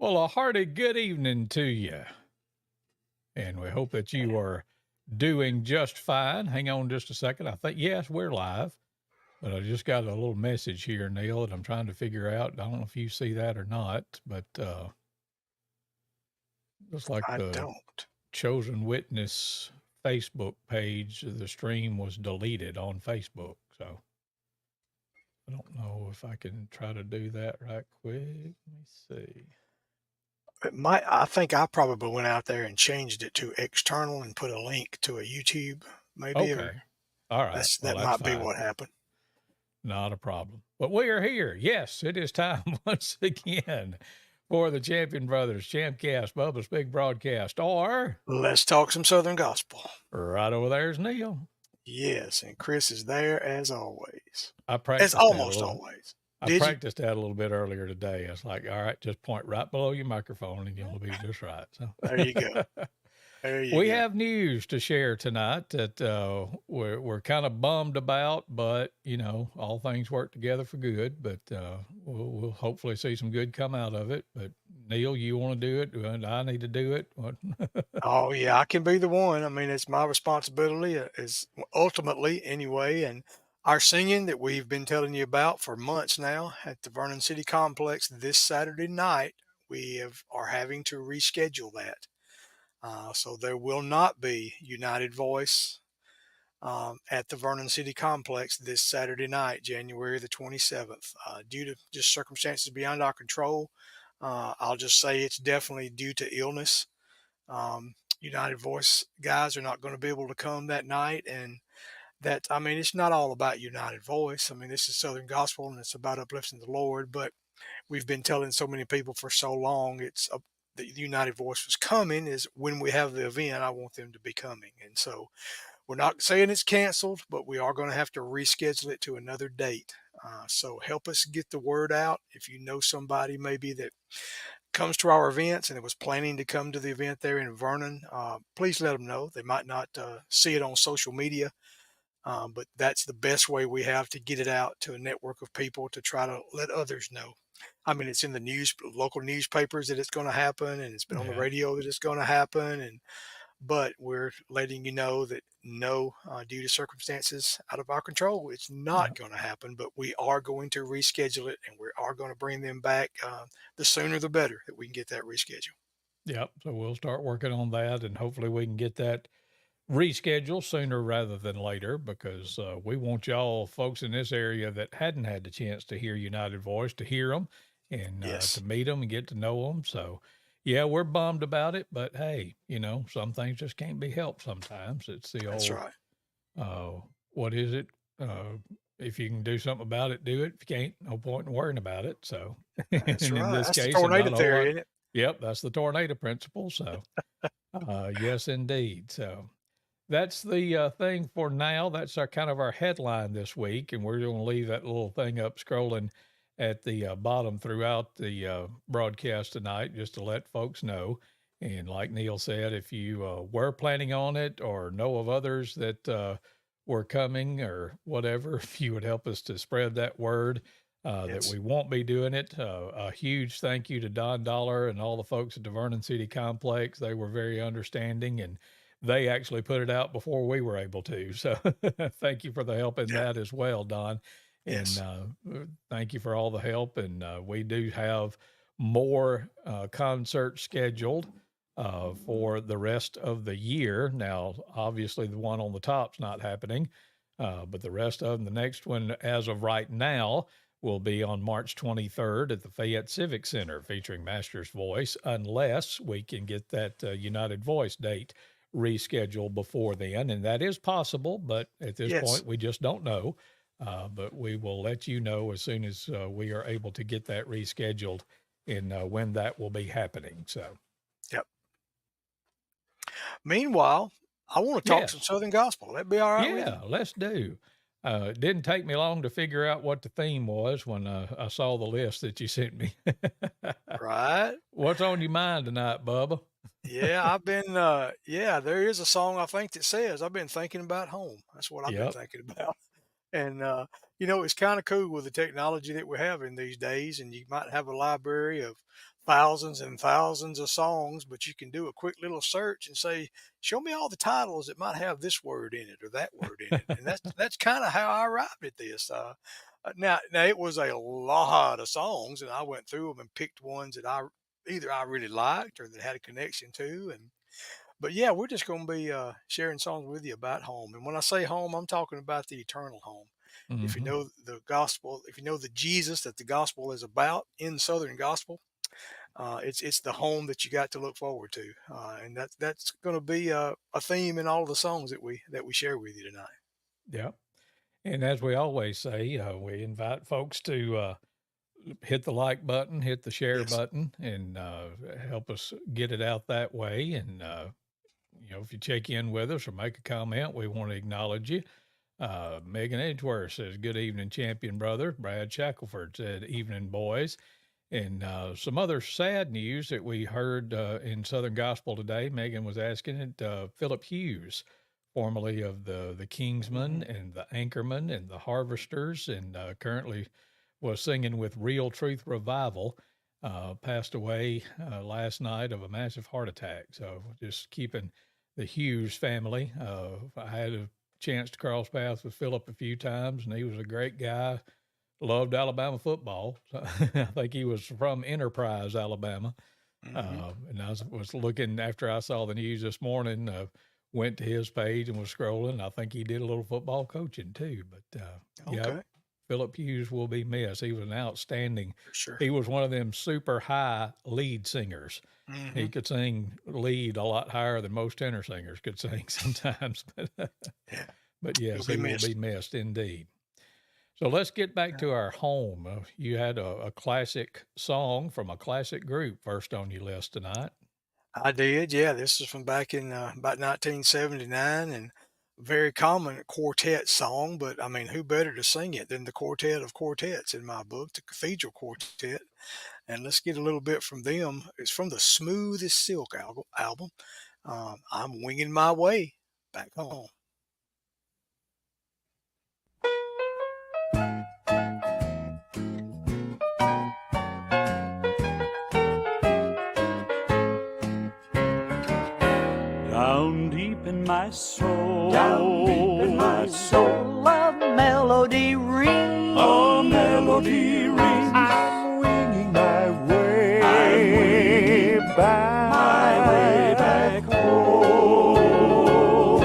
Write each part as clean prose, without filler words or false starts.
Well, a hearty good evening to you. And we hope that you are doing just fine. Hang on just a second. I think, yes, we're live, but I just got a little message here, Neal, that I'm trying to figure out. I don't know if you see that or not, but looks like I the don't. Chosen Witness Facebook page, the stream was deleted on Facebook. So I don't know if I can try to do that right quick. Let me see. I think I probably went out there and changed it to external and put a link to a YouTube, maybe, or Okay. All right. Well, that that's might be fine. what happened. Not a problem. But we are here. Yes, it is time once again for the Champion Brothers ChampCast, Bubba's Big Broadcast, or Let's talk some Southern Gospel. right over there's Neal. Yes, and Chris is there as always. I As practiced that a almost little. always. I Did you? practiced that a little bit earlier today. I was like, all right, just point right below your microphone and you'll be just right. So There you go. There you we go. have news to share tonight that we're kind of bummed about, but all things work together for good. But we'll hopefully see some good come out of it. But Neal, you want to do it? And I need to do it. What? Oh yeah, I can be the one. I mean, it's my responsibility is ultimately anyway, and our singing that we've been telling you about for months now at the Vernon City Complex this Saturday night, are having to reschedule that. So there will not be United Voice at the Vernon City Complex this Saturday night, January the 27th, due to just circumstances beyond our control. I'll just say it's definitely due to illness. United Voice guys are not going to be able to come that night. And I mean, it's not all about United Voice. I mean, this is Southern Gospel and it's about uplifting the Lord. But we've been telling so many people for so long the United Voice was coming is when we have the event, I want them to be coming. And so we're not saying it's canceled, but we are going to have to reschedule it to another date. So help us get the word out. If you know somebody maybe that comes to our events and it was planning to come to the event there in Vernon, please let them know. They might not see it on social media, but that's the best way we have to get it out to a network of people to try to let others know. I mean, it's in the local newspapers that it's going to happen, and it's been on the Yeah, radio that it's going to happen, but we're letting you know that no, due to circumstances out of our control, it's yeah, not going to happen. But we are going to reschedule it, and we are going to bring them back. The sooner, the better that we can get that rescheduled. yeah. So we'll start working on that, and hopefully we can get that reschedule sooner rather than later because we want y'all folks in this area that hadn't had the chance to hear United Voice to hear them and to Yes, meet them and get to know them. So, yeah, we're bummed about it, but hey, some things just can't be helped sometimes. It's the that's old, right. uh, what is it? If you can do something about it, do it. If you can't, no point in worrying about it. So, That's and in right. this That's the case, and tornado not a whole theory, lot, isn't it? yep, that's the tornado principle. So, yes, indeed. So, that's the thing for now. That's our kind of our headline this week, and we're going to leave that little thing up scrolling at the bottom throughout the broadcast tonight, just to let folks know. And like Neal said, if you were planning on it or know of others that were coming or whatever, if you would help us to spread that word that Yes. we won't be doing it. A huge thank you to Don Dollar and all the folks at the Vernon City Complex. They were very understanding and they actually put it out before we were able to. So thank you for the help in Yeah. that as well, Don. And Yes. thank you for all the help. And we do have more concerts scheduled for the rest of the year. Now, obviously, the one on the top's not happening, but the rest of them, the next one, as of right now, will be on March 23rd at the Fayette Civic Center featuring Master's Voice, unless we can get that United Voice date rescheduled before then. And that is possible, but at this Yes. point, we just don't know. But we will let you know as soon as we are able to get that rescheduled and when that will be happening. So, Yep. Meanwhile, I want to talk some yes. Southern Gospel. That be all right with you? Yeah, let's do. It didn't take me long to figure out what the theme was when I saw the list that you sent me. Right. What's on your mind tonight, Bubba? Yeah, yeah, there is a song I think that says, I've been thinking about home. That's what I've been Yep. thinking about. And, it's kind of cool with the technology that we're having these days. And you might have a library of thousands and thousands of songs, but you can do a quick little search and say, "Show me all the titles that might have this word in it or that word in it," and that's kind of how I arrived at this. Now it was a lot of songs, and I went through them and picked ones that I really liked or that had a connection to, and but yeah, we're just going to be sharing songs with you about home. And when I say home, I'm talking about the eternal home. If you Hmm. know the gospel, if you know the Jesus that the gospel is about in Southern gospel, it's the home that you got to look forward to, and that's going to be a theme in all the songs that we share with you tonight. Yeah. And as we always say, we invite folks to hit the like button, hit the share Yes. button, and help us get it out that way. And, if you check in with us or make a comment, we want to acknowledge you. Megan Edgeworth says, "Good evening, champion brother." Brad Shackelford said, "Evening, boys." And some other sad news that we heard in Southern Gospel today. Megan was asking it. Philip Hughes, formerly of the Kingsmen Hmm. and the Anchormen and the Harvesters, and currently was singing with Real Truth Revival, passed away last night of a massive heart attack. So just keeping the Hughes family. I had a chance to cross paths with Philip a few times, and he was a great guy. Loved Alabama football. So I think he was from Enterprise, Alabama. Hmm. And I was looking after I saw the news this morning. Went to his page and was scrolling. I think he did a little football coaching too. But yeah, Okay, Philip Hughes will be missed. He was an outstanding. for sure. He was one of them super high lead singers. He Hmm. could sing lead a lot higher than most tenor singers could sing sometimes. Yeah, But he'll yes, be he will be missed. missed indeed. So let's get back to our home. You had a classic song from a classic group first on your list tonight. I did, yeah. This is from back in about 1979 and very common quartet song, but I mean, who better to sing it than the quartet of quartets in my book, the Cathedral Quartet? And let's get a little bit from them. It's from the Smooth as Silk album. I'm winging my way back home. Down deep in my soul, Down deep in my soul, a melody rings. a melody rings. I'm winging my way, back home.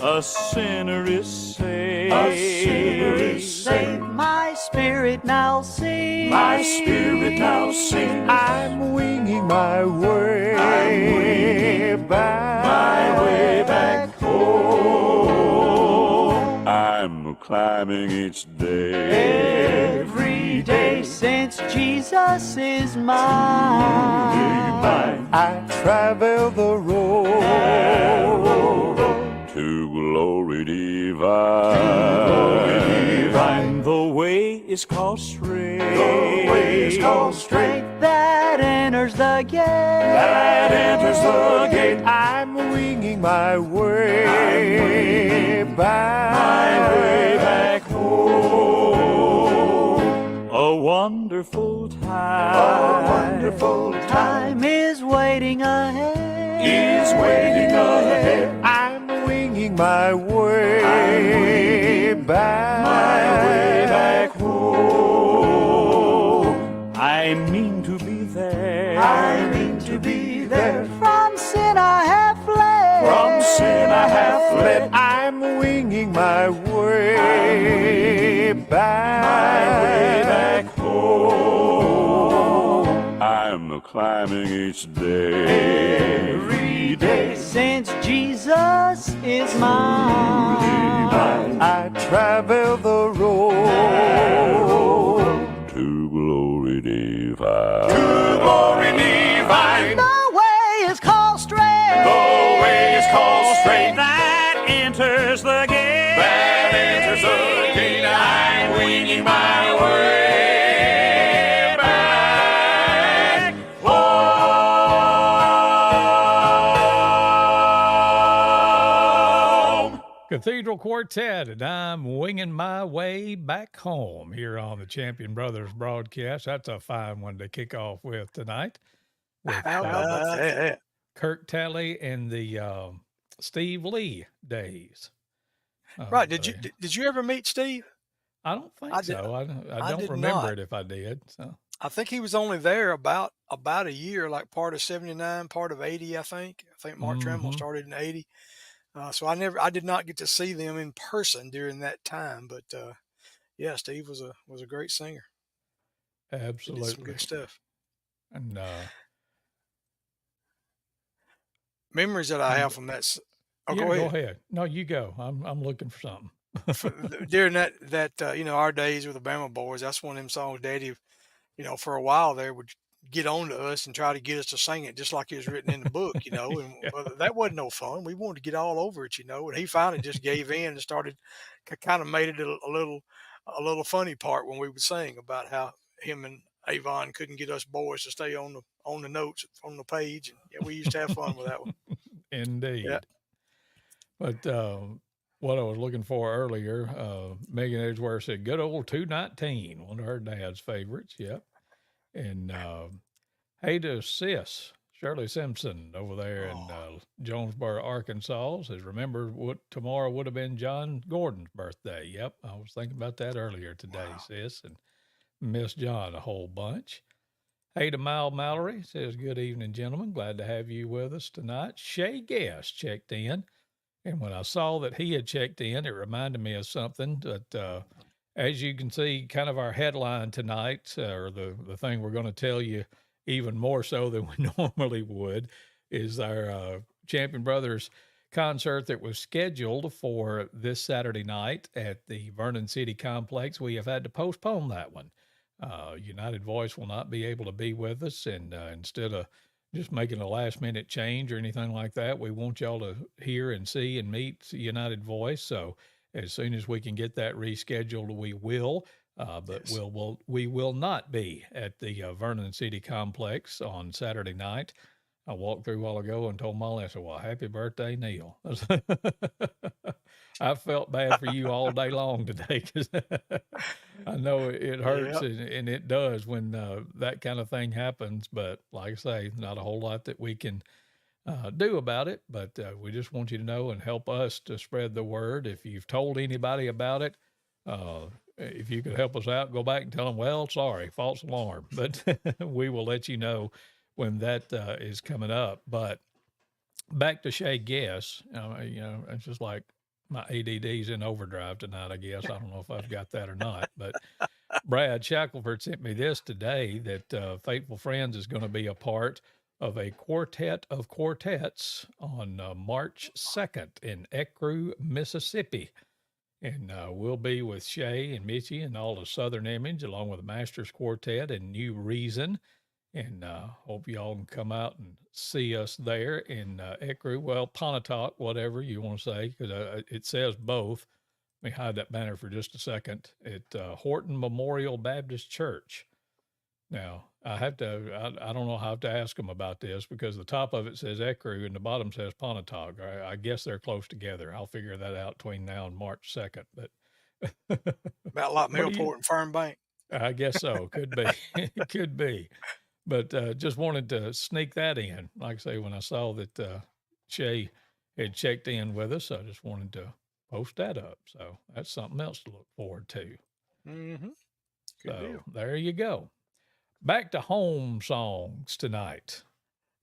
A sinner is saved, A sinner is saved. My spirit now sings. my spirit now sings. I'm winging my way, back home. I'm climbing each day, Every day since Jesus is mine, I travel the road, to glory divine. The way is called straight, straight that enters the gate. that enters the gate. I'm winging my way, back home. A wonderful time, time is waiting ahead. is waiting ahead. I'm winging my way, back home. I mean to be there, From sin I have fled. from sin I have fled. I'm winging my way back home. I'm climbing each day, every day since Jesus is mine. I travel the road to glory divine. glory divine. The way is called straight. The way is called straight. That enters the gate. That enters the gate. I'm winging my way back home. Cathedral Quartet, and I'm winging my way back home here on the Champion Brothers broadcast. That's a fine one to kick off with tonight. with How about that? Kirk Talley and the Steve Lee days. Right. They, Did you ever meet Steve? I don't I think did. so. I I don't did remember not. it if I did. So I think he was only there about a year, like part of '79, part of '80. I think. I think Mark Trammell hmm started in '80. So I did not get to see them in person during that time. But yeah, Steve was a great singer. He did some absolutely. good stuff. And Memories that I have from that. Oh, yeah, go go ahead. ahead. No, you go. I'm looking for something. During that our days with the Bama boys, that's one of them songs Daddy, for a while there would get on to us and try to get us to sing it just like it was written in the book, and Yeah. that wasn't no fun. We wanted to get all over it, and he finally just gave in and started kind of made it a little funny part when we would sing about how him and Avon couldn't get us boys to stay on the notes on the page, and yeah, we used to have fun with that one. Yeah. Indeed. But what I was looking for earlier, Megan Edgeworth said, "Good old 219," one of her dad's favorites. Yep. And hey to Sis Shirley Simpson over there in Oh, Jonesboro, Arkansas, says, "Remember what tomorrow would have been John Gordon's birthday." Yep, I was thinking about that earlier today, wow. sis, and miss John a whole bunch. Hey to Mal Mallory says, "Good evening, gentlemen. Glad to have you with us tonight." Shay Guest checked in. And when I saw that he had checked in, it reminded me of something that, as you can see, kind of our headline tonight, or the thing we're going to tell you even more so than we normally would, is our Champion Brothers concert that was scheduled for this Saturday night at the Vernon City Complex. We have had to postpone that one. United Voice will not be able to be with us, and instead of just making a last minute change or anything like that, we want y'all to hear and see and meet United Voice. So as soon as we can get that rescheduled, we will. But Yes. we will not be at the Vernon City Complex on Saturday night. I walked through a while ago and told Molly, I said, "Well, happy birthday, Neal." I felt bad for you all day long today because I know it hurts Yep. and it does when that kind of thing happens. But like I say, not a whole lot that we can do about it. But we just want you to know and help us to spread the word. If you've told anybody about it, if you could help us out, go back and tell them, "Well, sorry, false alarm." But we will let you know when that is coming up. But back to Shay Guess, it's just like my ADD's in overdrive tonight, I guess. I don't know if I've got that or not. But Brad Shackelford sent me this today that Faithful Friends is going to be a part of a quartet of quartets on March 2nd in Ecru, Mississippi. And we'll be with Shay and Mitchie and all the Southern Image, along with the Masters Quartet and New Reason. And hope y'all can come out and see us there in Ecru. Well, Pontotoc, whatever you want to say, because it says both. Let me hide that banner for just a second. At Horton Memorial Baptist Church. Now, I don't know how to ask them about this because the top of it says Ecru and the bottom says Pontotoc. I guess they're close together. I'll figure that out between now and March 2nd. But About like what do you, Millport and Fern Bank. I guess so. Could be. It could be. But just wanted to sneak that in. Like I say, when I saw that Shay had checked in with us, I just wanted to post that up. So that's something else to look forward to. Mm-hmm. Good So deal. there you go. Back to home songs tonight.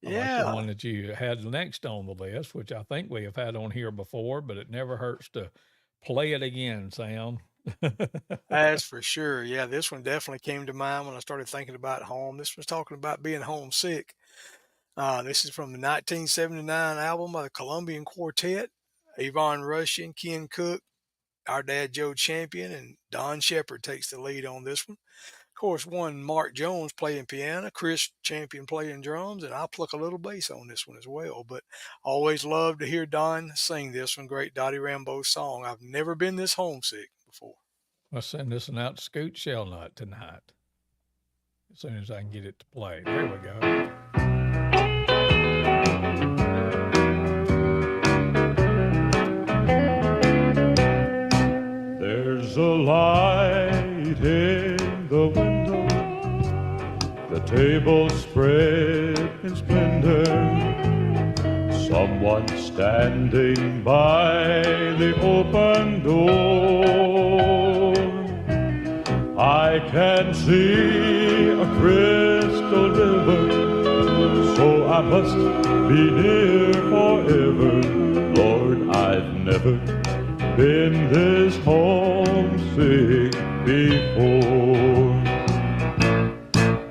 I like the Yeah, one that you had next on the list, which I think we have had on here before, but it never hurts to play it again, Sam. that's for sure. Yeah, this one definitely came to mind when I started thinking about home. This was talking about being homesick. This is from the 1979 album by the Colombian Quartet, Yvonne Rushing, Ken Cook, our dad Joe Champion, and Don Shepard takes the lead on this one. Of course, one Mark Jones playing piano, Chris Champion playing drums, and I pluck a little bass on this one as well. But always love to hear Don sing this one, great Dottie Rambo song. I've never been this homesick before. I'll send this one out to Scoot Shellnut tonight as soon as I can get it to play. There we go. There's a light in the window, the table spread in standing by the open door. I can see a crystal river, so I must be near forever. Lord, I've never been this homesick before.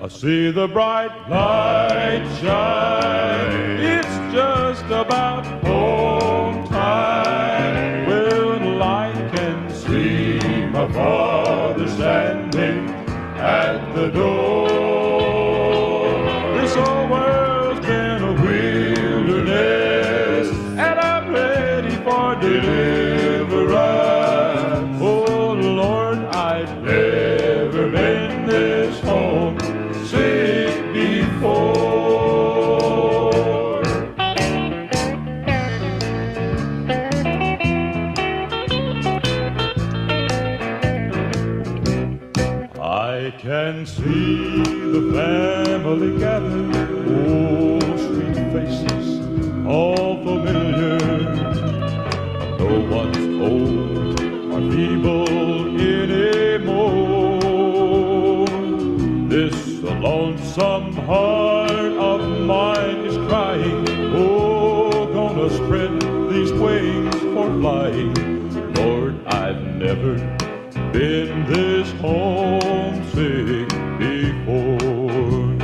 I see the bright light shine, it's just about home time, when I can see my Father standing at the door. This old world's been a wilderness, and I'm ready for deliverance. Oh Lord, I've never been this homesick before. I can see the family gathered, oh, sweet faces, all familiar. No one's old or feeble anymore. This lonesome heart of mine is crying, oh, gonna spread these wings for flying. Lord, I've never been this homesick before.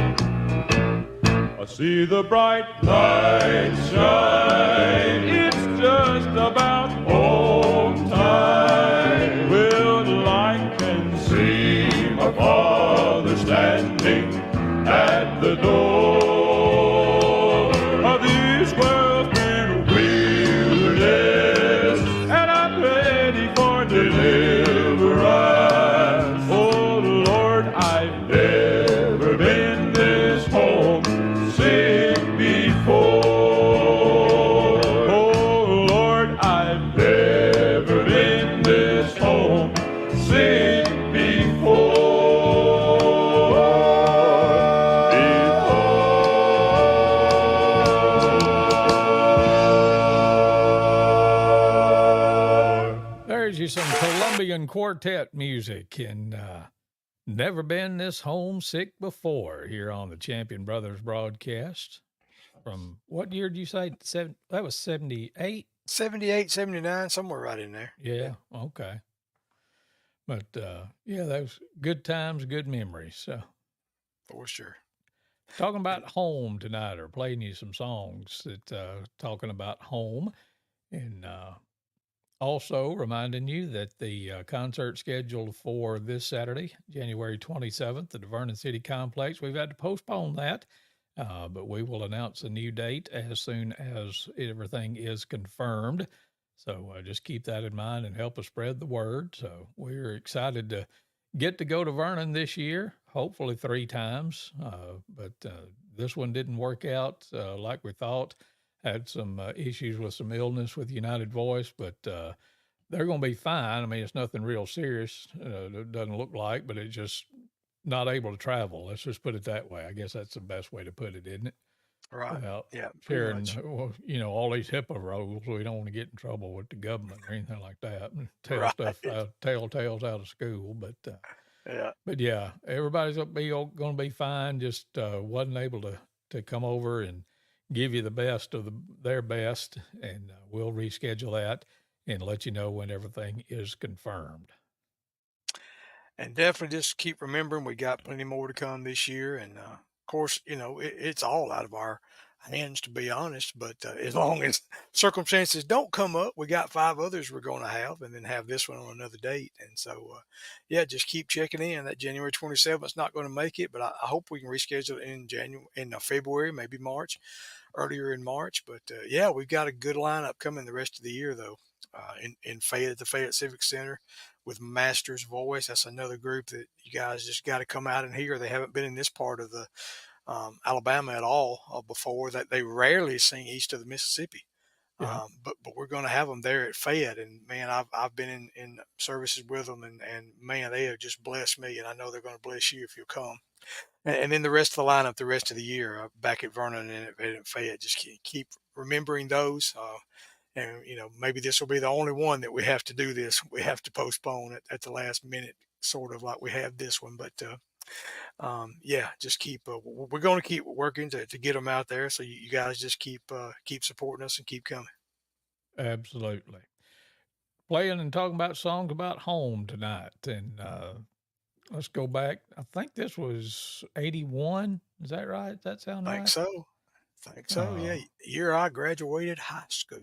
I see the bright light shine, it's just about home time, when I can see my Father standing at the door. This world's been a wilderness, and I'm ready for deliverance. Oh Lord, I've never been this homesick before. Oh Lord, I've never been this homesick before. There's you some Colombian quartet music, and never been this homesick before here on the Champion Brothers broadcast. From what year did you say? That was 78? 78, 79, somewhere right in there. Yeah, okay. But yeah, those good times, good memories. So, For sure. talking about home tonight, or playing you some songs that talking about home, and also reminding you that the concert scheduled for this Saturday, January 27th, at the Vernon City Complex, we've had to postpone that, but we will announce a new date as soon as everything is confirmed. So just keep that in mind and help us spread the word. So we're excited to get to go to Vernon this year, hopefully 3 times. But this one didn't work out like we thought. Had some issues with some illness with United Voice, but they're going to be fine. I mean, it's nothing real serious. It doesn't look like, but it's just not able to travel. Let's just put it that way. I guess that's the best way to put it, isn't it? Right. Without Yeah, pretty sharing, much. all these HIPAA rules. We don't want to get in trouble with the government or anything like that. And tell Right. stuff, tell tales out of school. Yeah. But yeah, everybody's going to be fine. Just wasn't able to come over and give you the best of their best, and we'll reschedule that and let you know when everything is confirmed. And definitely just keep remembering we got plenty more to come this year. And of course, it's all out of our hands, to be honest. But as long as circumstances don't come up, we got 5 others we're going to have, and then have this one on another date. And so, yeah, just keep checking in. That January 27th is not going to make it, but I hope we can reschedule it in February, maybe March, earlier in March. But yeah, we've got a good lineup coming the rest of the year, though. In Fayette, at the Fayette Civic Center, with Master's Voice. That's another group that you guys just got to come out and hear. They haven't been in this part of the Alabama at all before. That they rarely sing east of the Mississippi. Yeah. But we're going to have them there at Fayette, and man, I've been in services with them, and man, they have just blessed me, and I know they're going to bless you if you'll come. And then the rest of the lineup, the rest of the year, back at Vernon and at Fayette, just keep remembering those. And maybe this will be the only one that we have to do this. We have to postpone it at the last minute, sort of like we have this one. But yeah, just keep. We're going to keep working to get them out there. So you guys just keep supporting us and keep coming. Absolutely. Playing and talking about songs about home tonight. And let's go back. I think this was 81. Is that right? Does that sound Think right? so. Think so. Yeah. Year I graduated high school.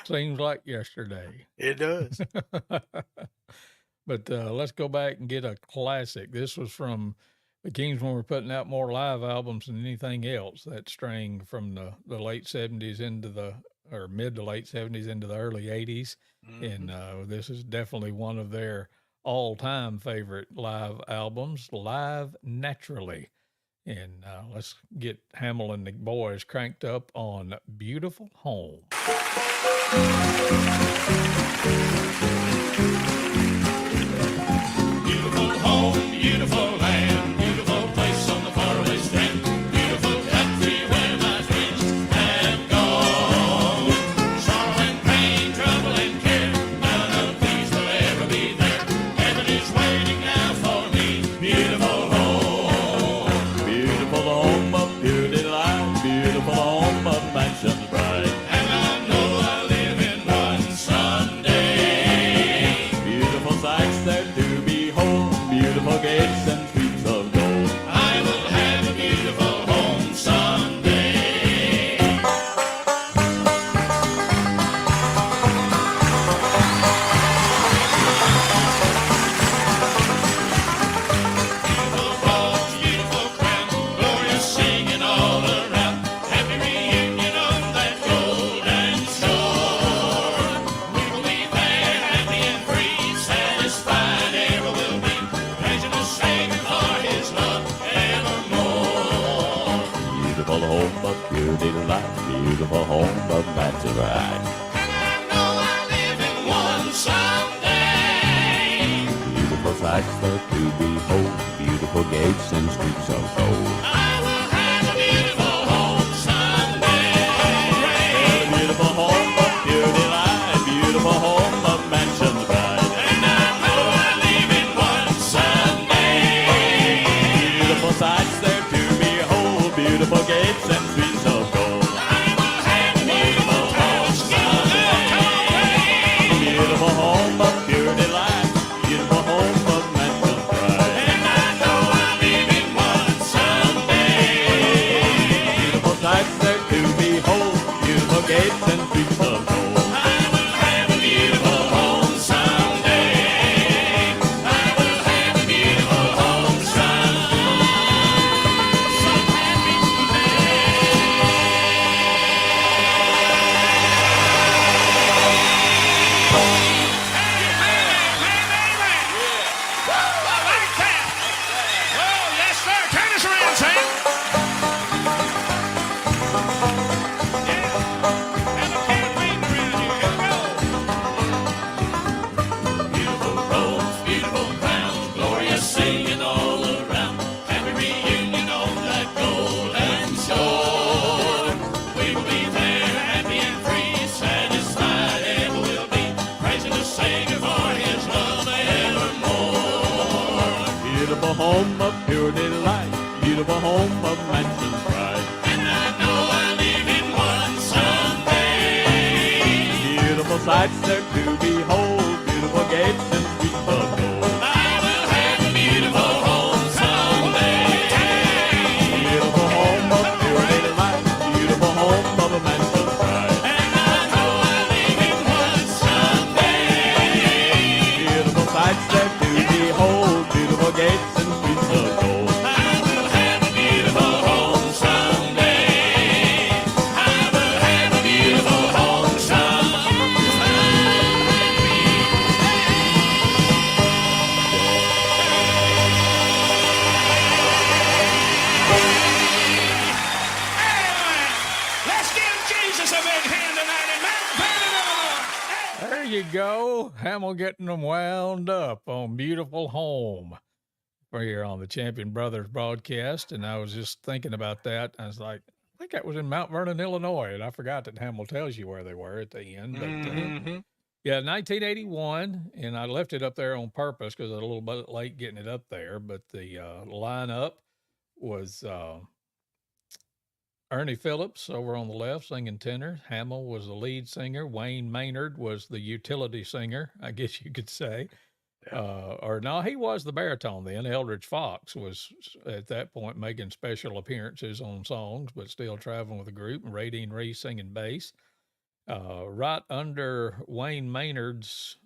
Seems like yesterday. It does. But let's go back and get a classic. This was from the Kings when we're putting out more live albums than anything else. That string from the late 70s into or mid to late 70s into the early 80s. Mm-hmm. And this is definitely one of their all-time favorite live albums, Live Naturally. And let's get Hamill and the boys cranked up on Beautiful Home. Beautiful home, beautiful land, beautiful place on the faraway strand, beautiful country where my dreams have gone. Sorrow and pain, trouble and care, none of these will ever be there. Heaven is waiting now for me. Beautiful home, beautiful home of pure delight, beautiful home of mansions bright. And I know I'll live in one someday. Beautiful sights there to behold, beautiful gates and streets of gold. I will have a beautiful home someday. Beautiful roads, beautiful crown, glorious singing all around. Happy reunion on that golden shore. We will be there, happy and free, satisfied ever will be, praising the Savior for His love evermore. Beautiful home of pure delight, beautiful home of mansions bright. And I know I'll live in one someday. Beautiful sights there to behold, beautiful gates and streets of gold. I will have a beautiful home someday. A beautiful home of pure delight, beautiful home of mansions bright. And I know I'll live in one someday. Beautiful sights there to behold, beautiful gates and streets of gold. I will have a beautiful home someday. Beautiful home of pure delight, beautiful home of mansions bright. And I know I'll live in one someday. Beautiful sights there to behold, beautiful gates and streets of gold. I will have a beautiful home someday. I will have a beautiful home someday. So happy Beautiful roads, beautiful crowns, glorious singing all around. Happy reunion on that golden shore. We will be there, happy and free, satisfied ever will be, praising the Savior for His love evermore. Beautiful home of pure delight, beautiful home of mansions bright. And I know I'll live in one someday. Beautiful sights there to behold, beautiful gates and streets of gold. I will have a beautiful home someday. Beautiful home of pure delight, beautiful home of a mansions bright. And I know I'll live in one someday. Beautiful sights there to behold, beautiful gates and streets of gold. I will have a beautiful home someday. I will have a beautiful home someday. Let's give Jesus a big hand tonight in Mount Vernon, Illinois. There you go. Hamill getting them wound up on Beautiful Home. for here on the Champion Brothers broadcast, and I was just thinking about that. I was like, I think that was in Mount Vernon, Illinois, and I forgot that Hamill tells you where they were at the end. But Mm-hmm. yeah, 1981, and I left it up there on purpose because I was a little bit late getting it up there. But the lineup was Ernie Phillips over on the left singing tenor. Hamill was the lead singer. Wayne Maynard was the utility singer, I guess you could say. Or no, he was the baritone then. Eldridge Fox was at that point making special appearances on songs, but still traveling with the group. And Ray Dean Reese singing bass. Right under Wayne Maynard's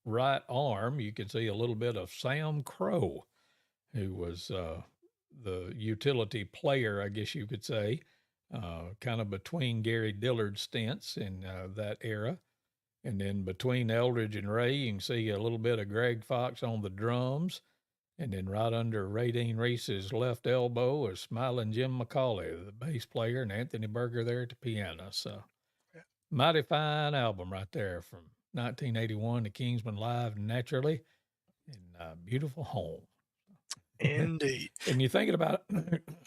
right arm, you can see a little bit of Sam Crow, who was the utility player, I guess you could say, kind of between Gary Dillard's stints in that era. And then between Eldridge and Ray, you can see a little bit of Greg Fox on the drums. And then right under Ray Dean Reese's left elbow is Smiling Jim McCauley, the bass player, and Anthony Berger there at the piano. So, mighty fine album right there from 1981, The Kingsmen Live Naturally and Beautiful Home. Indeed. And you're thinking about,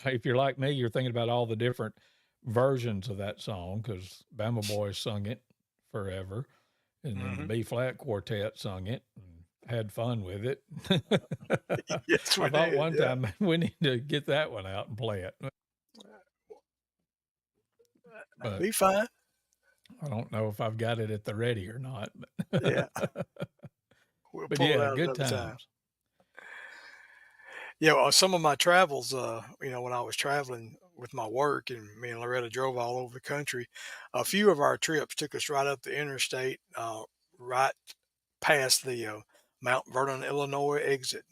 if you're like me, you're thinking about all the different versions of that song because Bama Boys sung it forever. And then the B flat quartet sung it and had fun with it. Yes, we I thought did, one yeah. time we need to get that one out and play it. But Be fine. I don't know if I've got it at the ready or not. But Yeah. We'll but pull it yeah, out good another times. time. Yeah, well, some of my travels, when I was traveling with my work and me and Loretta drove all over the country, a few of our trips took us right up the interstate, right past the Mount Vernon, Illinois exit.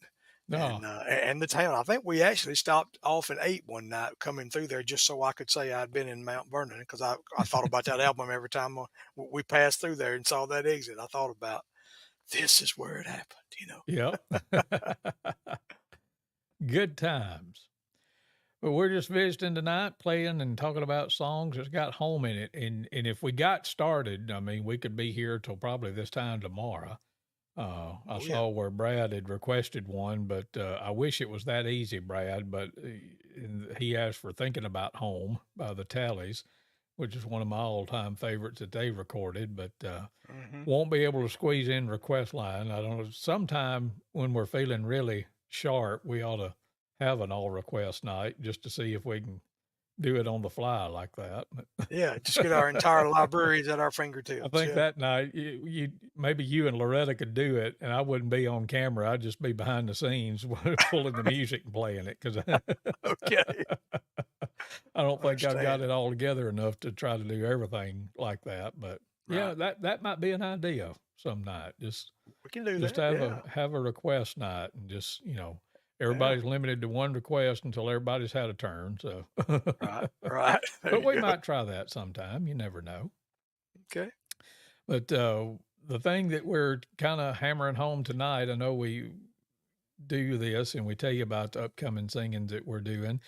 No, And the town. I think we actually stopped off and ate one night coming through there just so I could say I'd been in Mount Vernon because I thought about that album every time we passed through there and saw that exit. I thought about this is where it happened. yep. Good times. But we're just visiting tonight, playing and talking about songs that's got home in it. And if we got started, I mean, we could be here till probably this time tomorrow. I Oh, yeah. saw where Brad had requested one, but I wish it was that easy, Brad. But he asked for Thinking About Home by the Tallies, which is one of my all-time favorites that they recorded, but won't be able to squeeze in request line. I don't know. Sometime when we're feeling really sharp, we ought to have an all request night just to see if we can do it on the fly like that. Yeah, just get our entire libraries at our fingertips. I think yeah. that night you maybe you and Loretta could do it, and I wouldn't be on camera. I'd just be behind the scenes pulling the music and playing it because Okay. I don't think I've got Understand. it all together enough to try to do everything like that. But yeah, Right. that might be an idea some night. Just We can do just that. have a request night and just everybody's limited to one request until everybody's had a turn. So, Right. Right. There but you we go. might try that sometime. You never know. Okay. But the thing that we're kind of hammering home tonight, I know we do this and we tell you about the upcoming singings that we're doing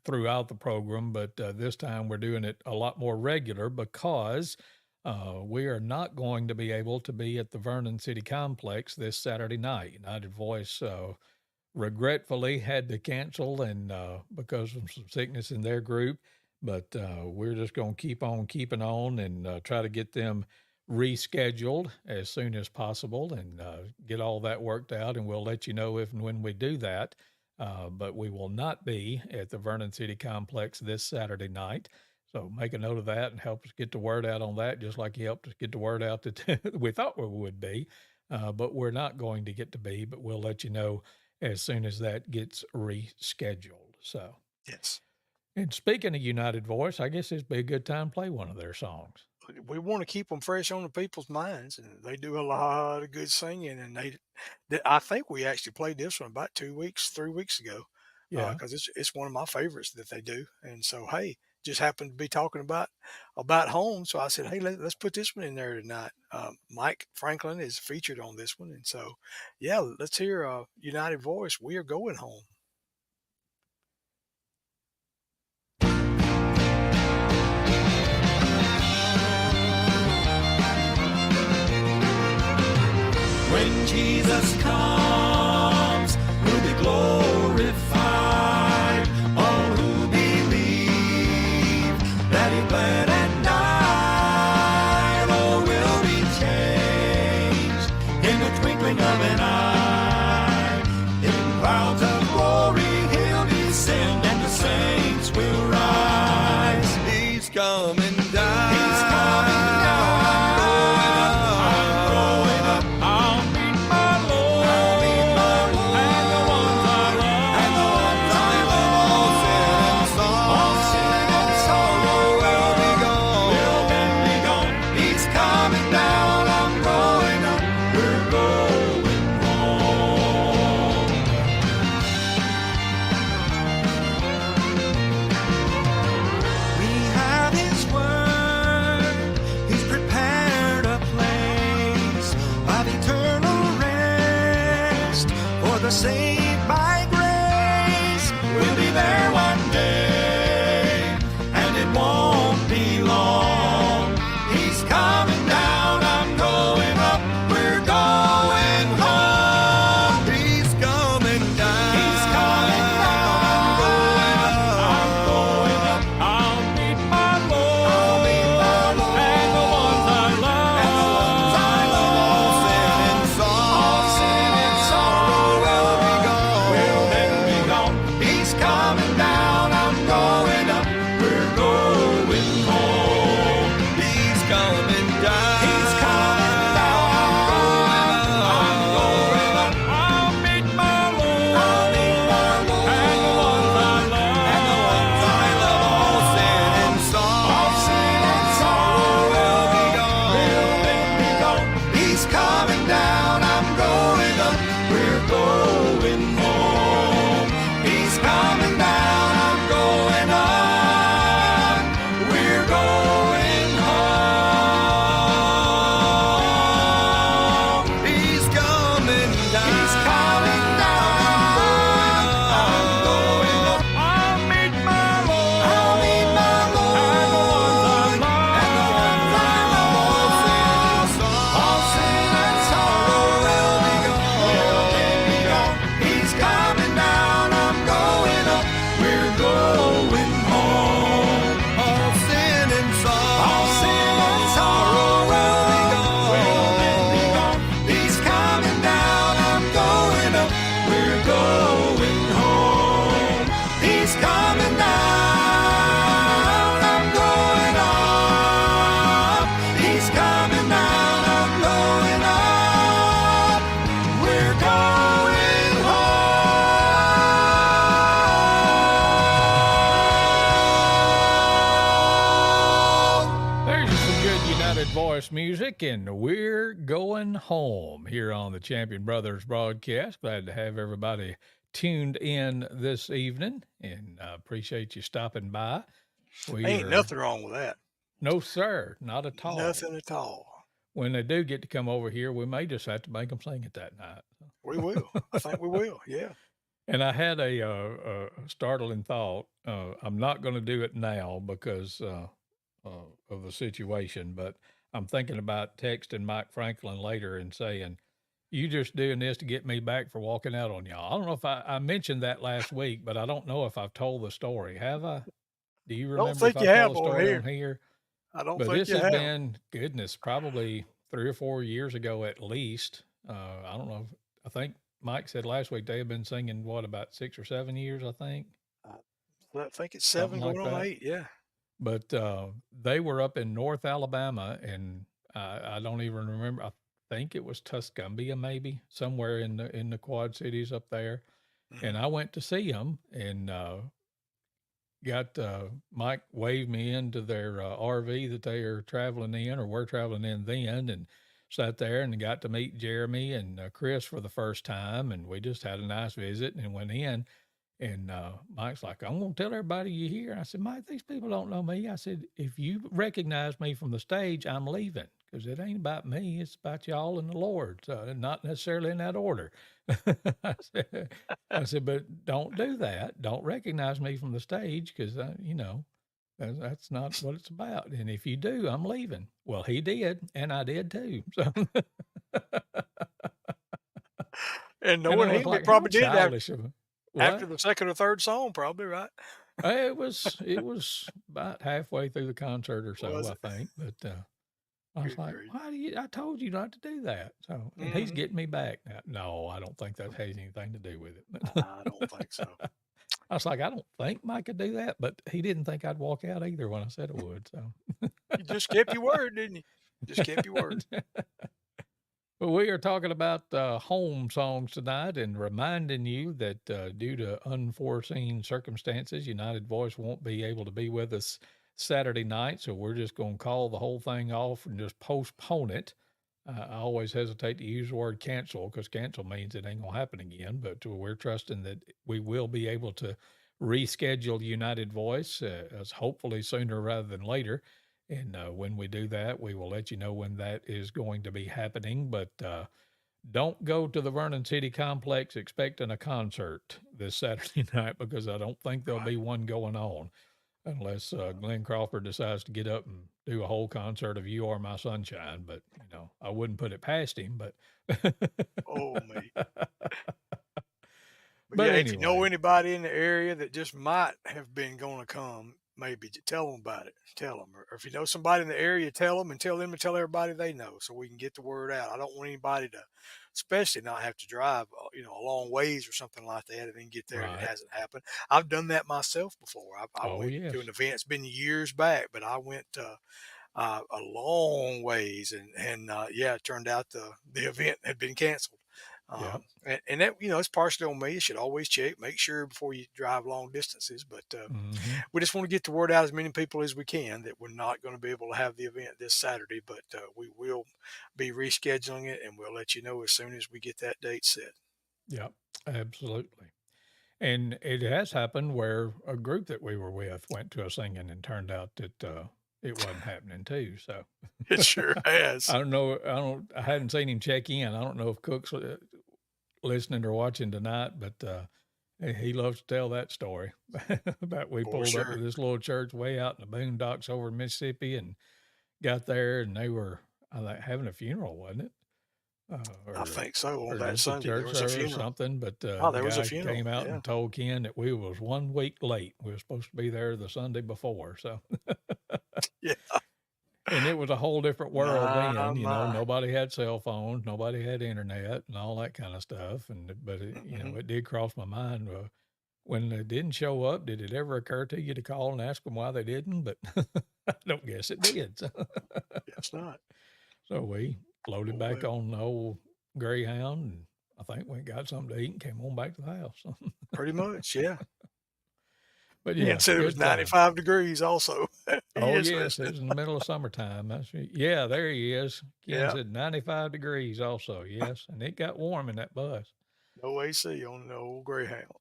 throughout the program, but this time we're doing it a lot more regular because we are not going to be able to be at the Vernon City Complex this Saturday night. United Voice regretfully had to cancel and because of some sickness in their group, but we're just going to keep on keeping on and try to get them rescheduled as soon as possible and get all that worked out, and we'll let you know if and when we do that. But we will not be at the Vernon City Complex this Saturday night. So make a note of that and help us get the word out on that, just like you helped us get the word out that we thought we would be. But we're not going to get to be, but we'll let you know as soon as that gets rescheduled. So, Yes. and speaking of United Voice, I guess it'd be a good time to play one of their songs. We want to keep them fresh on the people's minds, and they do a lot of good singing. And I think we actually played this one about 3 weeks ago, Yeah. because it's one of my favorites that they do. And so, hey, just happened to be talking about home, so I said, hey, let's put this one in there tonight. Mike Franklin is featured on this one, and so, yeah, let's hear United Voice. We are going home. When Jesus comes, we'll be glorious. He's coming down, I'm going up. He's coming down, I'm going up. We're going home. There's some good United Voice music, and we're going home here on the Champion Brothers broadcast. Glad to have everybody tuned in this evening, and appreciate you stopping by. We Ain't are, nothing wrong with that. no, sir, not at all. Nothing at all. When they do get to come over here, we may just have to make them sing it that night. We will. I think we will. Yeah. And I had a startling thought. I'm not going to do it now because of the situation, but I'm thinking about texting Mike Franklin later and saying, "You just doing this to get me back for walking out on y'all." I don't know if I mentioned that last week, but I don't know if I've told the story. Have I? Do you Don't remember think if you I have told the on story here. on here? I don't But think this you has have. been, goodness, probably 3 or 4 years ago at least. I don't know. I think Mike said last week they have been singing, what, about 6 or 7 years, I think, I think it's something 7 like going on that. 8. Yeah. But they were up in North Alabama, and I don't even remember. I think it was Tuscumbia, maybe somewhere in the Quad Cities up there. Mhm. And I went to see them, and got Mike waved me into their RV that they are traveling in, or were traveling in then, and sat there and got to meet Jeremy and Chris for the first time, and we just had a nice visit and went in. And Mike's like, "I'm going to tell everybody you're here." I said, "Mike, these people don't know me." I said, "If you recognize me from the stage, I'm leaving, because it ain't about me. It's about y'all and the Lord. Not necessarily in that order." I said, "But don't do that. Don't recognize me from the stage, because, that's not what it's about. And if you do, I'm leaving." Well, he did, and I did too. So, And and I knowing was him, it like, "How probably did childish of after what?" the second or third song, probably, right? It was about halfway through the concert or so, Was I it? think. But I was Good like, grief. "Why do you? I told you not to do that." So, and he's Mhm. getting me back now. No, I don't think that has anything to do with it. I don't think so. I was like, "I don't think Mike could do that," but he didn't think I'd walk out either when I said I would. So, You just kept your word, didn't you? Just kept your word. but we are talking about home songs tonight, and reminding you that due to unforeseen circumstances, United Voice won't be able to be with us Saturday night. So we're just going to call the whole thing off and just postpone it. I always hesitate to use the word cancel, because cancel means it ain't going to happen again. But we're trusting that we will be able to reschedule United Voice as hopefully sooner rather than later. And when we do that, we will let you know when that is going to be happening. But don't go to the Vernon City Complex expecting a concert this Saturday night, because I don't think there'll Right. be one going on, unless Glenn Crawford decides to get up and do a whole concert of "You Are My Sunshine." But I wouldn't put it past him. But Oh, me. But but yeah, if you know anyway, anybody in the area that just might have been going to come, maybe tell them about it. Tell them, or if you know somebody in the area, tell them, and tell them to tell everybody they know, so we can get the word out. I don't want anybody to, especially not have to drive, a long ways or something like that, and then get there and it right? hasn't happened. I've done that myself before. I Oh went to an yes, event. It's been years back, but I went a long ways, and yeah, it turned out the event had been canceled. yep. And that it's partially on me. You should always check, make sure before you drive long distances. But Hmm. we just want to get the word out to as many people as we can that we're not going to be able to have the event this Saturday, but we will be rescheduling it, and we'll let you know as soon as we get that date set. Yep, absolutely. And it has happened where a group that we were with went to a singing, and turned out that it wasn't happening too. So It sure has. I don't know. I hadn't seen him check in. I don't know if Cook's listening or watching tonight, but he loves to tell that story about we For pulled up to sure. this little church way out in the boondocks over in Mississippi, and got there, and they were, I think, having a funeral, wasn't it? I Or think so. On that just a Sunday, there church was a service or funeral. something. But Oh, the there was a guy funeral. came out Yeah. and told Ken that we was 1 week late. We were supposed to be there the Sunday before. So, Yeah. and it was a whole different world My, then. my. Nobody had cell phones, nobody had internet, and all that kind of stuff. And but it, Hmm. it did cross my mind. when they didn't show up, did it ever occur to you to call and ask them why they didn't? But I don't guess it did. So, Guess not. so we loaded Oh, back well, on the old Greyhound, and I think we got something to eat and came on back to the house. pretty much, yeah. But And yeah, said it was good time. 95 degrees also. He Oh is yes, it listening. was in the middle of summertime. That's right. Yeah, there he is. Ken Yeah, said 95 degrees also. Yes, and it got warm in that bus. no AC on the old Greyhound.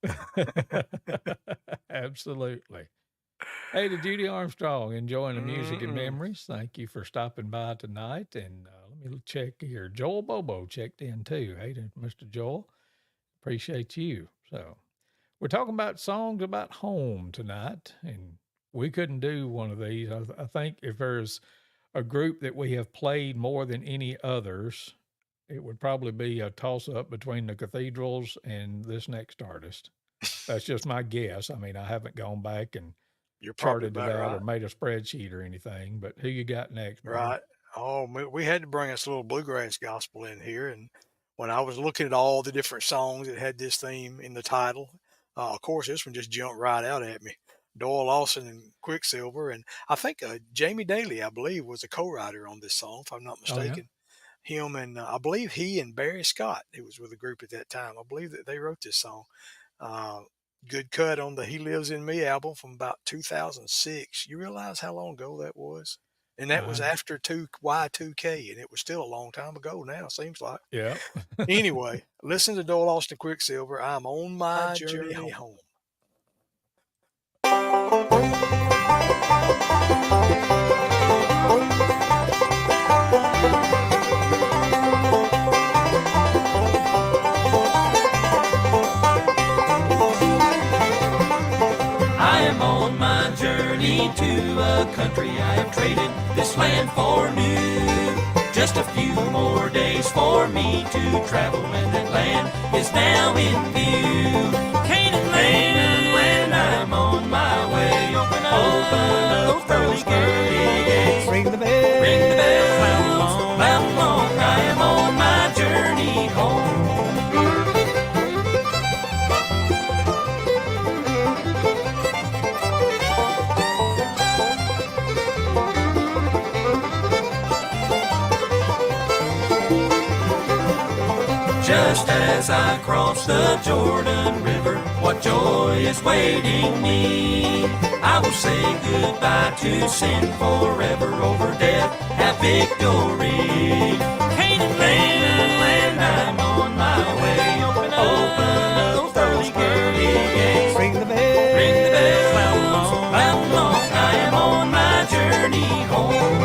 Absolutely. Hey, to Judy Armstrong, enjoying the music and Mm-mm. memories. Thank you for stopping by tonight. And let me check here. Joel Bobo checked in too. Hey, to Mr. Joel, appreciate you. So we're talking about songs about home tonight, and we couldn't do one of these. I think if there's a group that we have played more than any others, it would probably be a toss up between the Cathedrals and this next artist. That's just my guess. I mean, I haven't gone back and You're probably charted it about out or right. made a spreadsheet or anything, but who you got next, brother? Right. Oh, we had to bring us a little bluegrass gospel in here. And when I was looking at all the different songs that had this theme in the title, of course, this one just jumped right out at me. Doyle Lawson and Quicksilver. And I think Jamie Daly, I believe, was a co writer on this song, if I'm not Oh, yeah. mistaken. Him and I believe he and Barry Scott, who was with the group at that time, I believe that they wrote this song. Uh, Good cut on the He Lives in Me album from about 2006. You realize how long ago that was? And that was I, after Y2K, and it was still a long time ago now, seems like. yeah. Anyway, listen to Doyle Austin Quicksilver. I'm on my journey home. I am on my journey to a country I have traded this land for new. Just a few more days for me to travel, and that land is now in view. Canaan land, I'm on my way. Open up those pearly gates. Ring the bell. Ring the bells, loud long, I am on my journey home. Just as I cross the Jordan River, what joy is waiting me. I will say goodbye to sin forever, over death have victory. Canaan land, I'm on my way. Open up those pearly gates. Ring the bell. Ring the bells, loud long, I am on my journey home.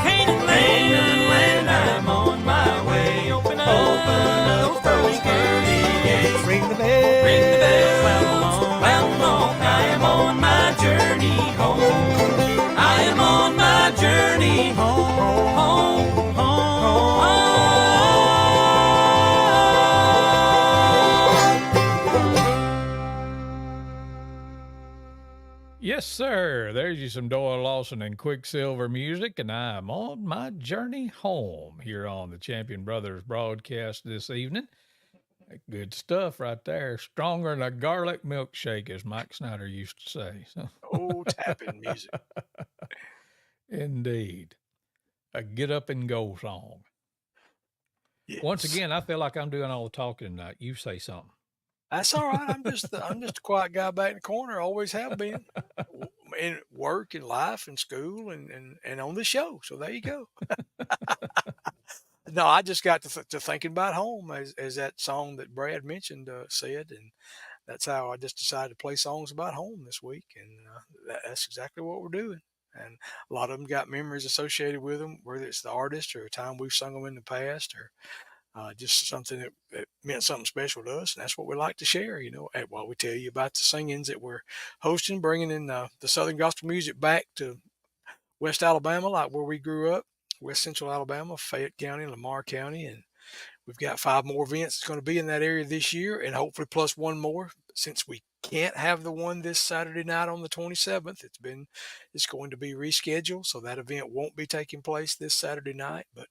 Canaan land, I'm on my way. Open up those pearly gates. Ring the bell. Ring the bells, loud long, I am on my journey home. I am on my journey home, Yes, sir. There's you some Doyle Lawson and Quicksilver music, and I'm on my journey home here on the Champion Brothers broadcast this evening. Good stuff right there. Stronger than a garlic milkshake, as Mike Snyder used to say. So, Oh, tapping music. indeed, a get up and go song. Once Yes. again, I feel like I'm doing all the talking tonight. You say something. That's all right. I'm just a quiet guy back in the corner. Always have been. In work and life and school and on the show. So there you go. No, I just got to thinking about home as that song that Brad mentioned said, and that's how I just decided to play songs about home this week, and that's exactly what we're doing. And a lot of them got memories associated with them, whether it's the artist or a time we've sung them in the past, or just something that meant something special to us. And that's what we like to share, while we tell you about the singings that we're hosting, bringing in the Southern gospel music back to West Alabama, like where we grew up, West Central Alabama, Fayette County, Lamar County. And we've got 5 more events that's going to be in that area this year, and hopefully plus one more since we can't have the one this Saturday night on the 27th, it's going to be rescheduled, so that event won't be taking place this Saturday night. But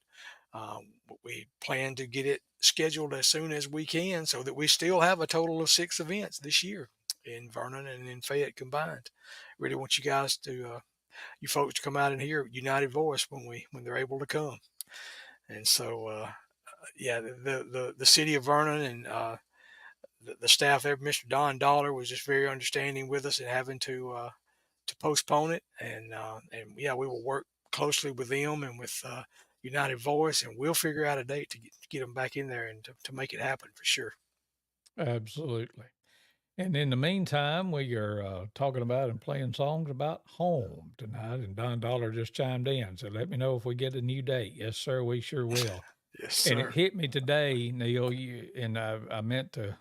we plan to get it scheduled as soon as we can, so that we still have a total of 6 events this year in Vernon and in Fayette combined. Really want you guys to, you folks, to come out and hear United Voice when they're able to come. And so, yeah, the city of Vernon and the staff there, Mr. Don Dollar, was just very understanding with us and having to postpone it. And yeah, we will work closely with them and with United Voice, and we'll figure out a date to get them back in there and to make it happen for sure. Absolutely. And in the meantime, we are talking about and playing songs about home tonight. And Don Dollar just chimed in, so let me know if we get a new date. Yes, sir, we sure will. Yes, And sir. it hit me today, Neal, and I meant to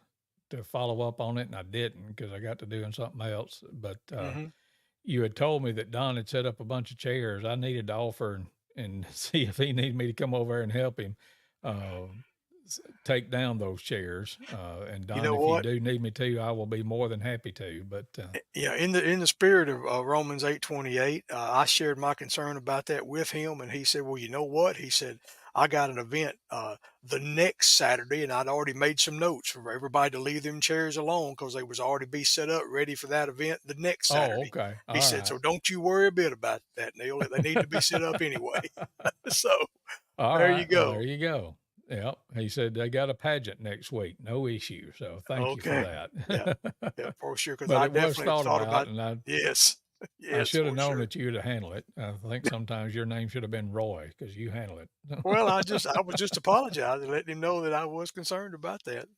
follow up on it, and I didn't because I got to doing something else. But you had told me that Don had set up a bunch of chairs. I needed to offer and see if he needed me to come over and help him take down those chairs. And Don, know if what? you do need me to, I will be more than happy to. But Yeah, in the spirit of Romans 8:28, I shared my concern about that with him, and he said, "Well, you know what?" He said, "I got an event the next Saturday, and I'd already made some notes for everybody to leave them chairs alone because they was already be set up ready for that event the next oh, Saturday." okay, all He said, right, "So don't you worry a bit about that, Neil. They need to be set up anyway." So all there right. you Well, go. there you go. Yep. He said they got a pageant next week. No issue. So thank you for Okay. that. Yeah, for sure. Because But I it was definitely thought thought about, about and I yes, I yes, should have for known sure. that you'd have handled it. I think sometimes your name should have been Roy because you handle it. Well, I was just apologizing, letting him know that I was concerned about that.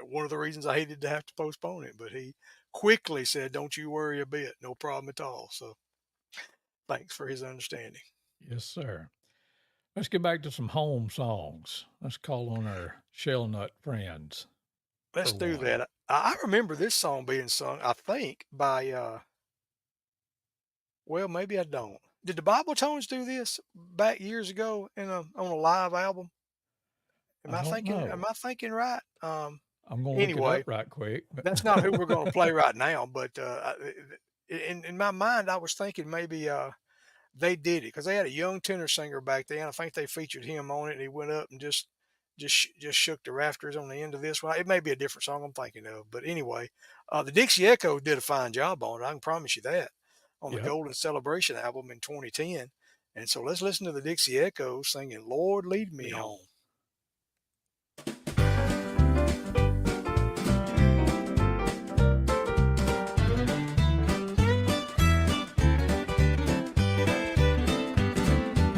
One of the reasons I hated to have to postpone it, but he quickly said, "Don't you worry a bit, no problem at all." So thanks for his understanding. Yes, sir. Let's get back to some home songs. Let's call on our shell nut friends Let's for do one. that. I remember this song being sung, I think, by well, maybe I don't. Did the Bible Tones do this back years ago on a live album? I don't Am know. I thinking right? I'm going to look it Anyway, up right quick. But that's not who we're going to play right now. But in my mind, I was thinking maybe they did it because they had a young tenor singer back then. I think they featured him on it, and he went up and just shook the rafters on the end of this one. It may be a different song I'm thinking of, but anyway, the Dixie Echo did a fine job on it. I can promise you that on the yep. Golden Celebration album in 2010. And so let's listen to the Dixie Echo singing "Lord Lead Me Home."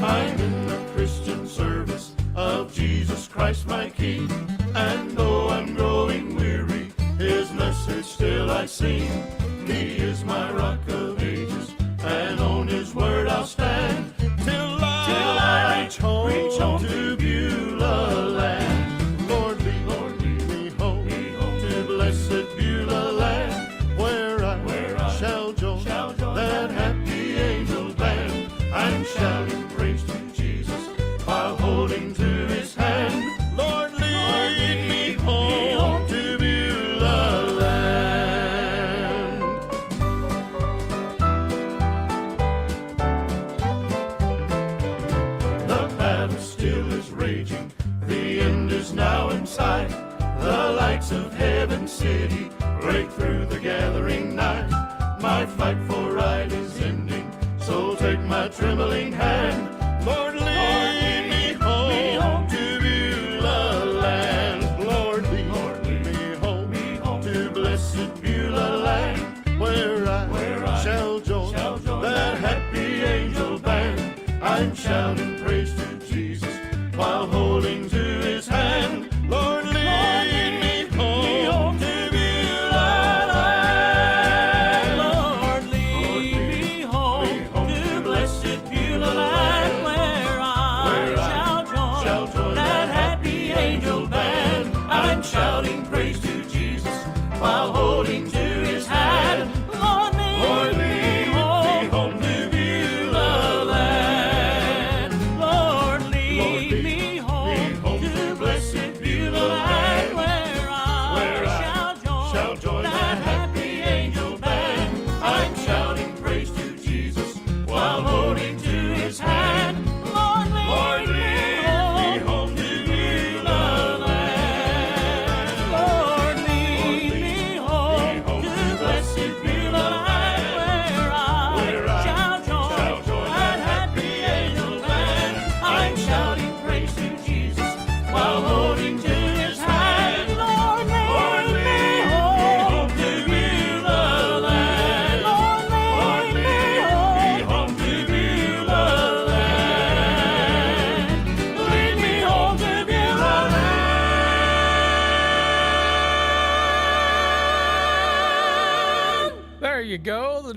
I'm in the Christian service of Jesus Christ my King, and though I'm growing weary, His message still I sing. He is my rock of ages, and on His word I'll stand till I reach home to Beulah land. Lord, lead me home to blessed Beulah land, where I shall join that happy angel band. I'm shouting praise to Jesus while holding to His hand. Lord, lead me home to Beulah land. The battle still is raging, the end is now in sight. The lights of Heaven City break through the gathering night. My fight for right is ending, so take my trembling hand. Lord, lead me home to Beulah land. Lord, lead me home to blessed Beulah land, where I shall join that happy angel band. I'm shouting praise to Jesus while holding to His hand. Lord, lead me home to Beulah land. Lord, lead me home to blessed Beulah land, where I shall join that happy angel band. I'm shouting praise to Jesus while holding to His hand. Lord, lead me home to Beulah land.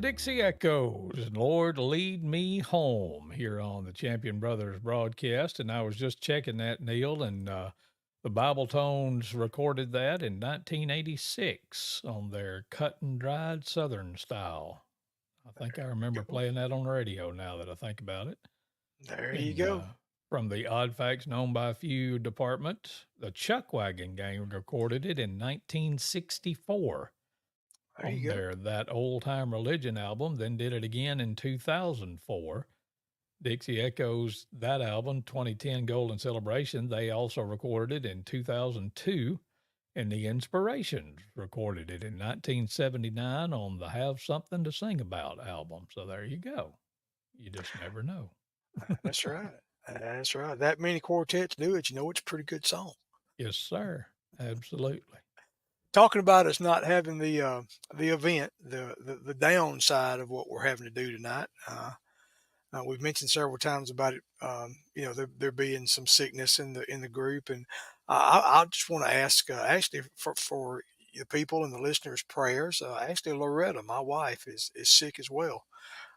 Dixie Echoes, Lord Lead Me Home, here on the Champion Brothers broadcast. And I was just checking that, Neal, and the Bible Tones recorded that in 1986 on their cut and dried Southern style. I think I remember Go. playing that on the radio now that I think about it. There you And go. from the Odd Facts Known by Few department, the Chuckwagon Gang recorded it in 1964 There on you go. their That Old Time Religion album, then did it again in 2004. Dixie Echoes, that album, 2010 Golden Celebration, they also recorded it in 2002. And the Inspirations recorded it in 1979 on the Have Something to Sing About album. So there you go. You just never know. That's right. That's right. That many quartets do it. You know, it's a pretty good song. Yes, sir. Absolutely. Talking about us not having the event, the downside of what we're having to do tonight. We've mentioned several times about it. You know, there being some sickness in the group, and I just want to ask, actually, for the people and the listeners' prayers. Actually, Loretta, my wife, is sick as well.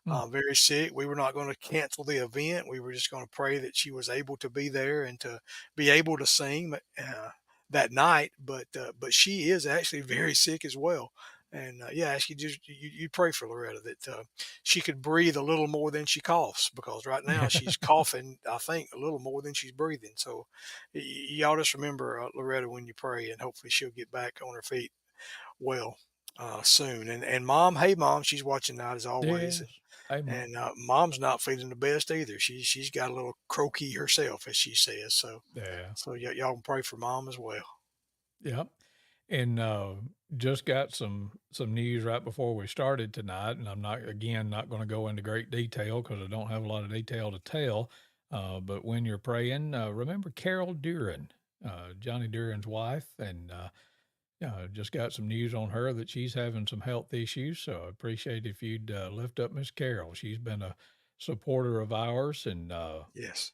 Mm. Very sick. We were not going to cancel the event. We were just going to pray that she was able to be there and to be able to sing that night. But she is actually very sick as well. And yeah, ask you pray for Loretta that she could breathe a little more than she coughs, because right now she's coughing, I think, a little more than she's breathing. So y'all just remember Loretta when you pray, and hopefully she'll get back on her feet well soon. And mom, hey mom, she's watching that as always. Yes. Amen. And mom's not feeling the best either. She's got a little croaky herself, as she says. So Yeah. y'all can pray for mom as well. Yep. And just got some news right before we started tonight, and I'm not going to go into great detail because I don't have a lot of detail to tell. But when you're praying, remember Carol Duran, Johnny Duran's wife, and just got some news on her that she's having some health issues. So I appreciate if you'd lift up Miss Carol. She's been a supporter of ours and Yes.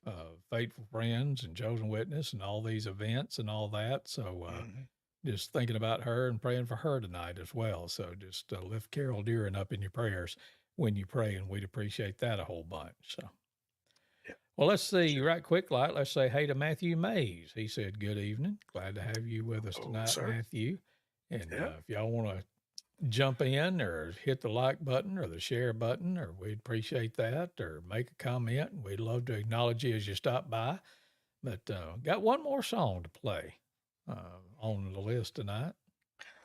faithful friends and chosen witness and all these events and all that. So just thinking about her and praying for her tonight as well. So just lift Carol Duran up in your prayers when you pray, and we'd appreciate that a whole bunch. So. Yeah. Well, let's see right quick, like, let's say hey to Matthew Mays. He said, good evening. Glad to have you with us tonight, sir. Matthew. And Yeah. if y'all want to jump in or hit the like button or the share button, or we'd appreciate that, or make a comment. We'd love to acknowledge you as you stop by. But got one more song to play on the list tonight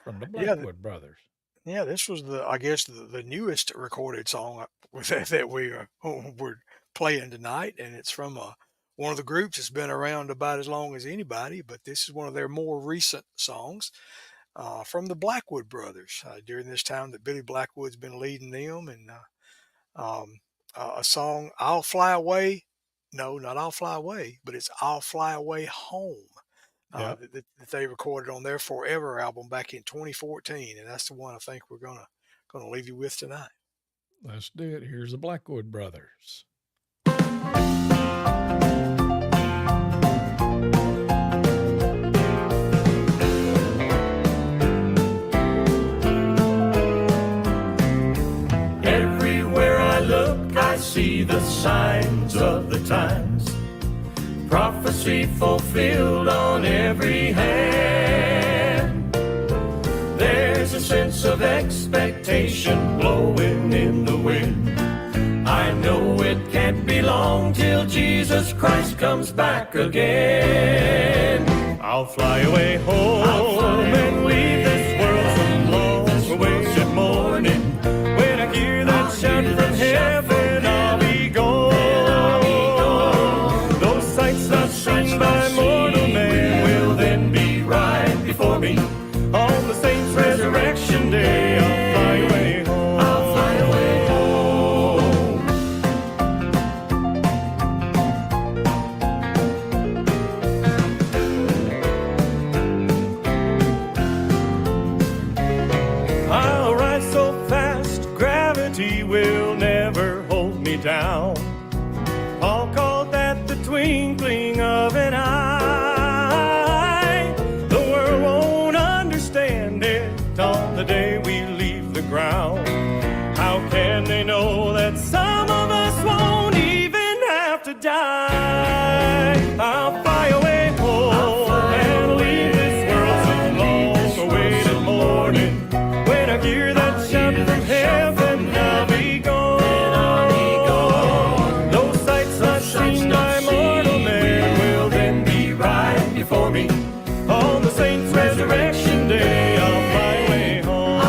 from the Blackwood Brothers. Yeah, this was I guess the newest recorded song that we were playing tonight, and it's from one of the groups that's been around about as long as anybody. But this is one of their more recent songs from the Blackwood Brothers during this time that Billy Blackwood's been leading them, and a song "I'll Fly Away." No, not "I'll Fly Away," but it's "I'll Fly Away Home." Yep. That they recorded on their Forever album back in 2014, and that's the one I think we're gonna leave you with tonight. Let's do it. Here's the Blackwood Brothers. Everywhere I look, I see the signs of the times. Prophecy fulfilled on every hand. There's a sense of expectation blowing in the wind. I know it can't be long till Jesus Christ comes back again. I'll fly away home and leave this world some long awaited morning. When I hear that shout from heaven, I'll be gone. Those sights not seen by mortal man will then be right before me. On the saints' resurrection day, I'll fly away home. I'll fly away home. I'll rise so fast, gravity will never hold me down. Paul called that the twinkling of an eye. The world won't understand it on the day we leave the ground. How can and they know that some of us won't even have to die. I'll fly away home and leave this world so long awaited morning. When I hear that shout from heaven, I'll be gone. Those sights not seen by mortal man will then be right before me. On the saints' resurrection day, I'll fly away home.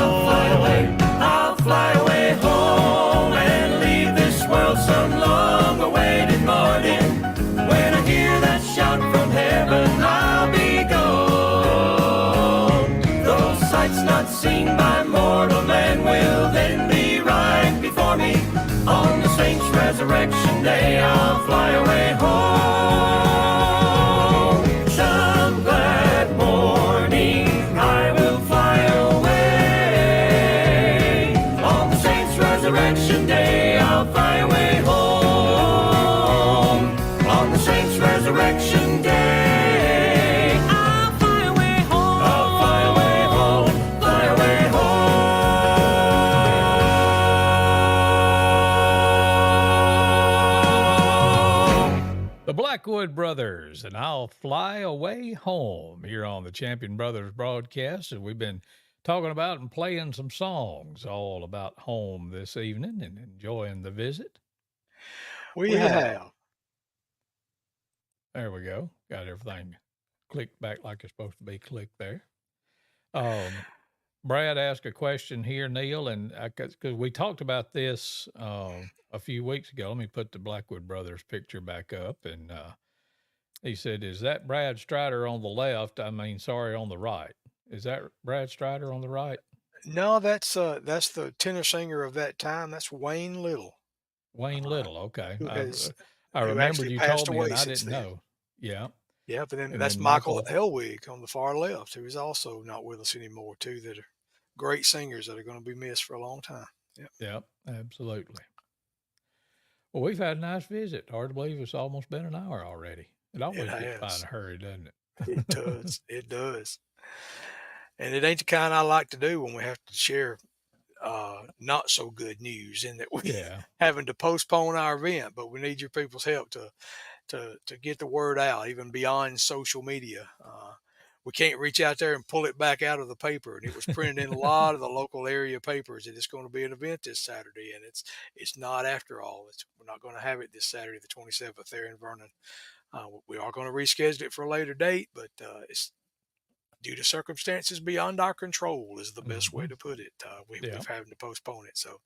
I'll fly away home and leave this world some long awaited morning. When I hear that shout from heaven, I'll be gone. Those sights not seen by mortal man will then be right before me. On the saints' resurrection day, I'll fly away home. Some glad morning, I will fly away. On the saints' resurrection day, I'll fly away home. On the saints' resurrection day, I'll fly away home. I'll fly away home, fly away home. The Blackwood Brothers, and I'll fly away home here on the Champion Brothers broadcast. And we've been talking about and playing some songs all about home this evening and enjoying the visit. We have. There we go. Got everything clicked back like it's supposed to be clicked there. Um, Brad asked a question here, Neal, and because we talked about this a few weeks ago. Let me put the Blackwood Brothers picture back up, and he said, "Is that Brad Strider on the left? I mean, sorry, on the right. Is that Brad Strider on the right?" No, that's the tenor singer of that time. That's Wayne Little, Wayne Little. Okay, who has I who remembered actually you passed told me, away and I since didn't then. know. Yeah, Yeah, but then and that's then Michael Michael. Elwig on the far left, who is also not with us anymore, too, that are great singers that are going to be missed for a long time. Yep. Yeah, absolutely. Well, we've had a nice visit. Hard to believe it's almost been an hour already. It It always gets by in has. a hurry, doesn't it? It does. It does. And it ain't the kind I like to do when we have to share not so good news in that we Yeah, having to postpone our event, but we need your people's help to get the word out, even beyond social media. We can't reach out there and pull it back out of the paper, and it was printed in a lot of the local area papers that it's going to be an event this Saturday, and it's not after all. We're not going to have it this Saturday, the 27th, there in Vernon. We are going to reschedule it for a later date, but it's due to circumstances beyond our control is the best way hmm to put it. yeah, We've having to postpone it. So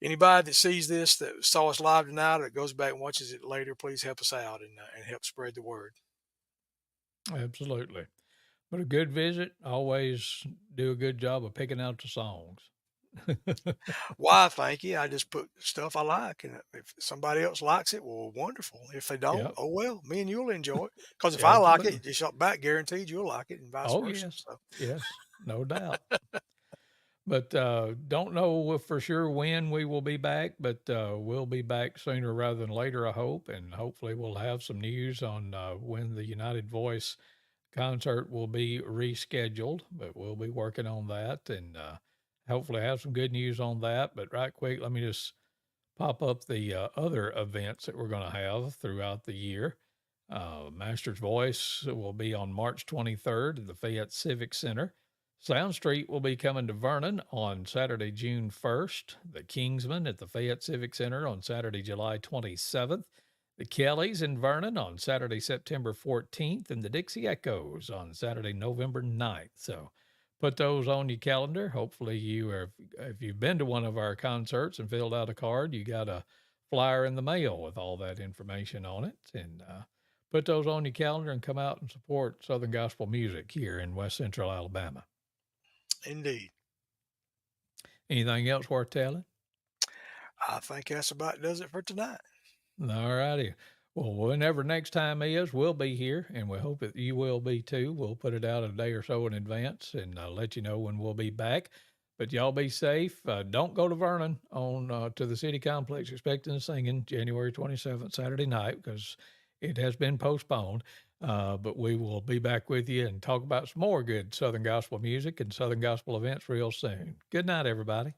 anybody that sees this that saw us live tonight or that goes back and watches it later, please help us out and help spread the word. absolutely. But a good visit, always do a good job of picking out the songs. Why? Thank you. I just put stuff I like, and if somebody else likes it, well, wonderful. If they don't, Yep, oh well. Me and you'll enjoy it because if I like absolutely. it, just up back guaranteed you'll like it, and vice Oh, versa. yes, So yes, no doubt. But don't know for sure when we will be back, but we'll be back sooner rather than later, I hope. And hopefully, we'll have some news on when the United Voice concert will be rescheduled, but we'll be working on that and hopefully have some good news on that. But right quick, let me just pop up the other events that we're going to have throughout the year. Master's Voice will be on March 23rd at the Fayette Civic Center. Sound Street will be coming to Vernon on Saturday, June 1st. The Kingsmen at the Fayette Civic Center on Saturday, July 27th. The Kellys in Vernon on Saturday, September 14th. And the Dixie Echoes on Saturday, November 9th. So put those on your calendar. Hopefully you are, if you've been to one of our concerts and filled out a card, you got a flyer in the mail with all that information on it. And put those on your calendar and come out and support Southern Gospel music here in West Central Alabama. indeed, Anything else worth telling? I think that's about does it for tonight. All righty. Well, whenever next time is, we'll be here, and we hope that you will be too. We'll put it out a day or so in advance and let you know when we'll be back. But y'all be safe. Don't go to Vernon on to the city complex expecting the singing January 27th, Saturday night, because it has been postponed. But we will be back with you and talk about some more good Southern Gospel music and Southern Gospel events real soon. Good night, everybody.